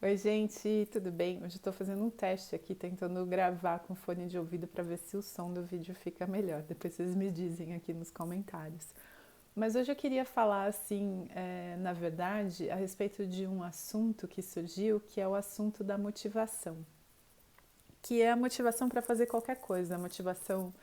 Oi, gente, tudo bem? Hoje estou fazendo um teste aqui, tentando gravar com fone de ouvido para ver se o som do vídeo fica melhor. Depois vocês me dizem aqui nos comentários. Mas hoje eu queria falar, assim, na verdade, a respeito de um assunto que surgiu, que é o assunto da motivação, que é a motivação para fazer qualquer coisa, a motivação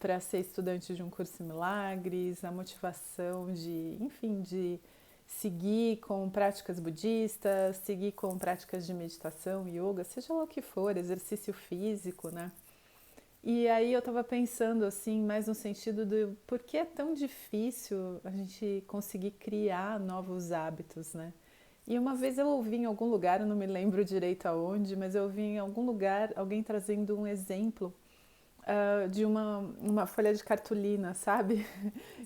para ser estudante de um curso em Milagres, a motivação de, enfim, de seguir com práticas budistas, seguir com práticas de meditação, yoga, seja lá o que for, exercício físico, né? E aí eu estava pensando assim, mais no sentido do por que é tão difícil a gente conseguir criar novos hábitos, né? E uma vez eu ouvi em algum lugar, eu não me lembro direito aonde, mas eu ouvi em algum lugar alguém trazendo um exemplo de uma folha de cartolina, sabe?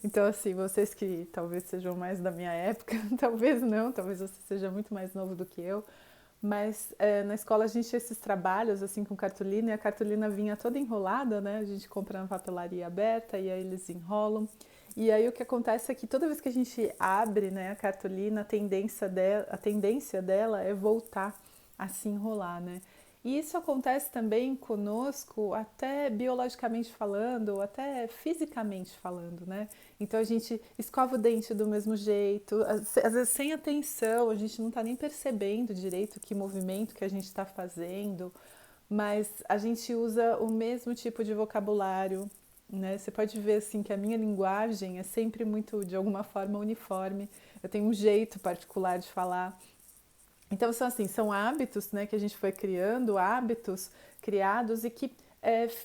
Então, assim, vocês que talvez sejam mais da minha época, talvez não, talvez você seja muito mais novo do que eu, mas na escola a gente tinha esses trabalhos assim com cartolina e a cartolina vinha toda enrolada, né? A gente compra na papelaria aberta e aí eles enrolam. E aí o que acontece é que toda vez que a gente abre, né, a cartolina, a tendência dela é voltar a se enrolar, né? E isso acontece também conosco, até biologicamente falando, ou até fisicamente falando, né? Então a gente escova o dente do mesmo jeito, às vezes sem atenção, a gente não está nem percebendo direito que movimento que a gente está fazendo, mas a gente usa o mesmo tipo de vocabulário, né? Você pode ver assim que a minha linguagem é sempre muito, de alguma forma, uniforme. Eu tenho um jeito particular de falar. Então são assim, são hábitos, né, que a gente foi criando, hábitos criados e que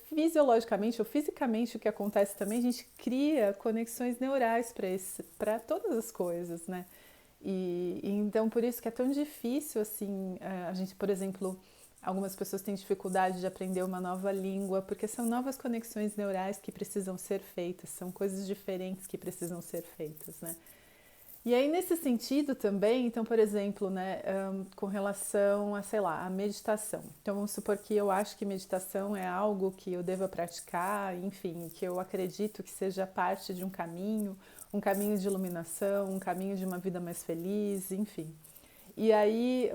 fisiologicamente ou fisicamente o que acontece também, a gente cria conexões neurais para todas as coisas, né? E então por isso que é tão difícil assim, a gente, por exemplo, algumas pessoas têm dificuldade de aprender uma nova língua, porque são novas conexões neurais que precisam ser feitas, são coisas diferentes que precisam ser feitas, né? E aí, nesse sentido também, então, por exemplo, né, com relação a, sei lá, a meditação. Então, vamos supor que eu acho que meditação é algo que eu deva praticar, enfim, que eu acredito que seja parte de um caminho de iluminação, um caminho de uma vida mais feliz, enfim. E aí,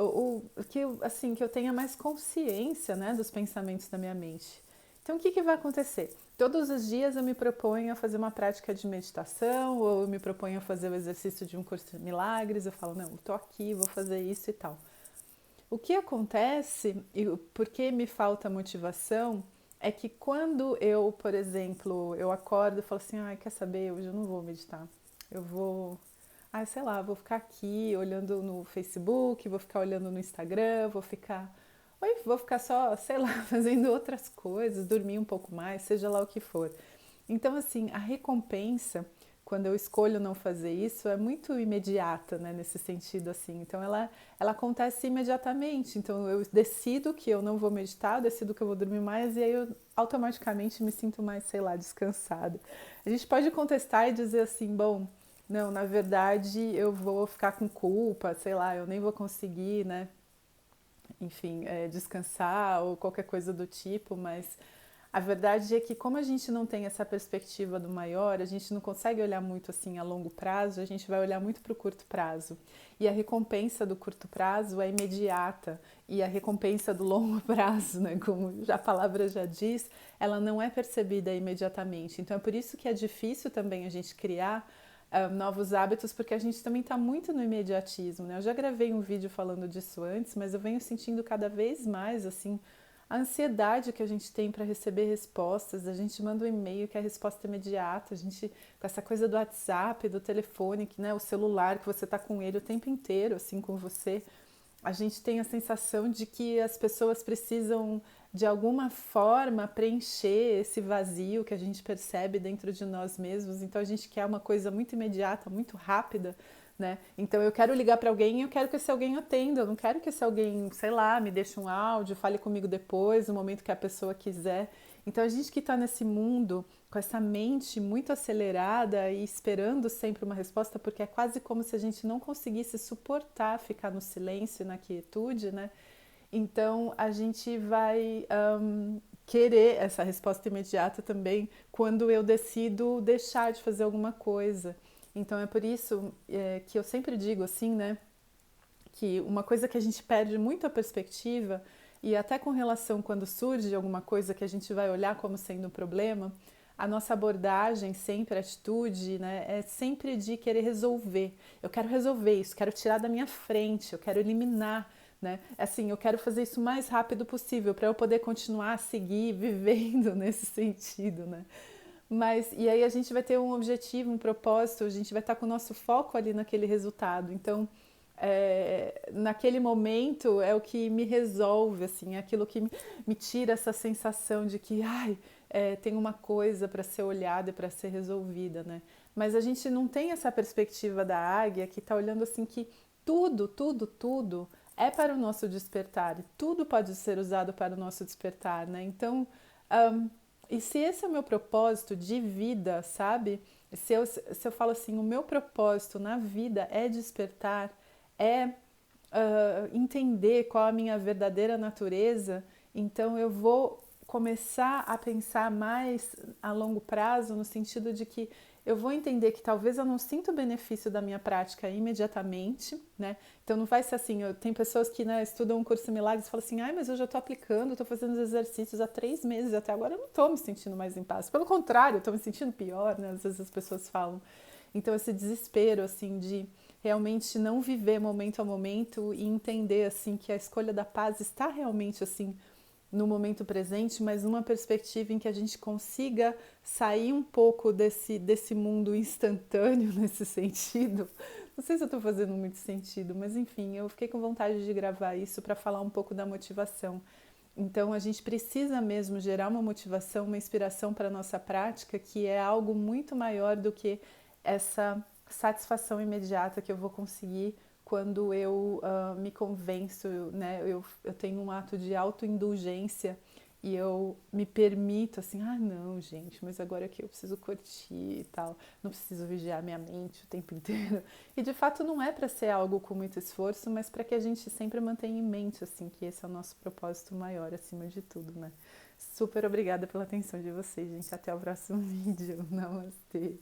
que, assim, que eu tenha mais consciência, né, dos pensamentos da minha mente. Então, o que vai acontecer? Todos os dias eu me proponho a fazer uma prática de meditação, ou eu me proponho a fazer o exercício de um curso de milagres. Eu falo, não, eu tô aqui, vou fazer isso e tal. O que acontece, e por que me falta motivação, é que quando eu, por exemplo, eu acordo e falo assim, ah, quer saber, hoje eu não vou meditar. Eu vou, sei lá, vou ficar aqui olhando no Facebook, vou ficar olhando no Instagram, vou ficar só, sei lá, fazendo outras coisas, dormir um pouco mais, seja lá o que for. Então, assim, a recompensa, quando eu escolho não fazer isso, é muito imediata, né, nesse sentido, assim. Então, ela acontece imediatamente. Então, eu decido que eu não vou meditar, eu decido que eu vou dormir mais, e aí eu automaticamente me sinto mais, sei lá, descansada. A gente pode contestar e dizer assim, bom, não, na verdade eu vou ficar com culpa, sei lá, eu nem vou conseguir, né, enfim, descansar ou qualquer coisa do tipo, mas a verdade é que como a gente não tem essa perspectiva do maior, a gente não consegue olhar muito assim a longo prazo, a gente vai olhar muito para o curto prazo. E a recompensa do curto prazo é imediata e a recompensa do longo prazo, né, como a palavra já diz, ela não é percebida imediatamente. Então é por isso que é difícil também a gente criar novos hábitos, porque a gente também está muito no imediatismo, né? Eu já gravei um vídeo falando disso antes, mas eu venho sentindo cada vez mais assim a ansiedade que a gente tem para receber respostas. A gente manda um e-mail que é a resposta é imediata, a gente com essa coisa do WhatsApp, do telefone, que, né, o celular que você está com ele o tempo inteiro, assim, com você, a gente tem a sensação de que as pessoas precisam de alguma forma preencher esse vazio que a gente percebe dentro de nós mesmos. Então a gente quer uma coisa muito imediata, muito rápida, né? Então eu quero ligar para alguém e eu quero que esse alguém atenda. Eu não quero que esse alguém, sei lá, me deixe um áudio, fale comigo depois, no momento que a pessoa quiser. Então a gente que está nesse mundo com essa mente muito acelerada e esperando sempre uma resposta, porque é quase como se a gente não conseguisse suportar ficar no silêncio e na quietude, né? Então a gente vai querer essa resposta imediata também quando eu decido deixar de fazer alguma coisa. Então é por isso que eu sempre digo assim, né? que uma coisa que a gente perde muito a perspectiva, e até com relação quando surge alguma coisa que a gente vai olhar como sendo um problema, a nossa abordagem sempre, a atitude, né, é sempre de querer resolver. Eu quero resolver isso, quero tirar da minha frente, eu quero eliminar, né? Assim, eu quero fazer isso o mais rápido possível para eu poder continuar a seguir vivendo nesse sentido, né? Mas, e aí a gente vai ter um objetivo, um propósito, a gente vai estar com o nosso foco ali naquele resultado. Então, naquele momento é o que me resolve, assim, é aquilo que me tira essa sensação de que, ai, tem uma coisa para ser olhada e para ser resolvida, né? Mas a gente não tem essa perspectiva da águia que está olhando assim que tudo é para o nosso despertar, e tudo pode ser usado para o nosso despertar, né? Então, um, e se esse é o meu propósito de vida, sabe? Se eu falo assim, o meu propósito na vida é despertar, é entender qual a minha verdadeira natureza, então eu vou começar a pensar mais a longo prazo, no sentido de que eu vou entender que talvez eu não sinta o benefício da minha prática imediatamente, né? Então não vai ser assim, tem pessoas que, né, estudam um curso de milagres e falam assim, ai, mas eu já estou aplicando, estou fazendo os exercícios há 3 meses, até agora eu não estou me sentindo mais em paz. Pelo contrário, eu estou me sentindo pior, né? Às vezes as pessoas falam. Então esse desespero, assim, de realmente não viver momento a momento e entender, assim, que a escolha da paz está realmente, assim, no momento presente, mas numa perspectiva em que a gente consiga sair um pouco desse mundo instantâneo nesse sentido. Não sei se eu estou fazendo muito sentido, mas enfim, eu fiquei com vontade de gravar isso para falar um pouco da motivação. Então a gente precisa mesmo gerar uma motivação, uma inspiração para a nossa prática, que é algo muito maior do que essa satisfação imediata que eu vou conseguir quando eu me convenço, né? Eu tenho um ato de autoindulgência e eu me permito assim, ah não, gente, mas agora que eu preciso curtir e tal, não preciso vigiar minha mente o tempo inteiro. E de fato não é para ser algo com muito esforço, mas para que a gente sempre mantenha em mente assim que esse é o nosso propósito maior acima de tudo, né? Super obrigada pela atenção de vocês, gente. Até o próximo vídeo. Namastê.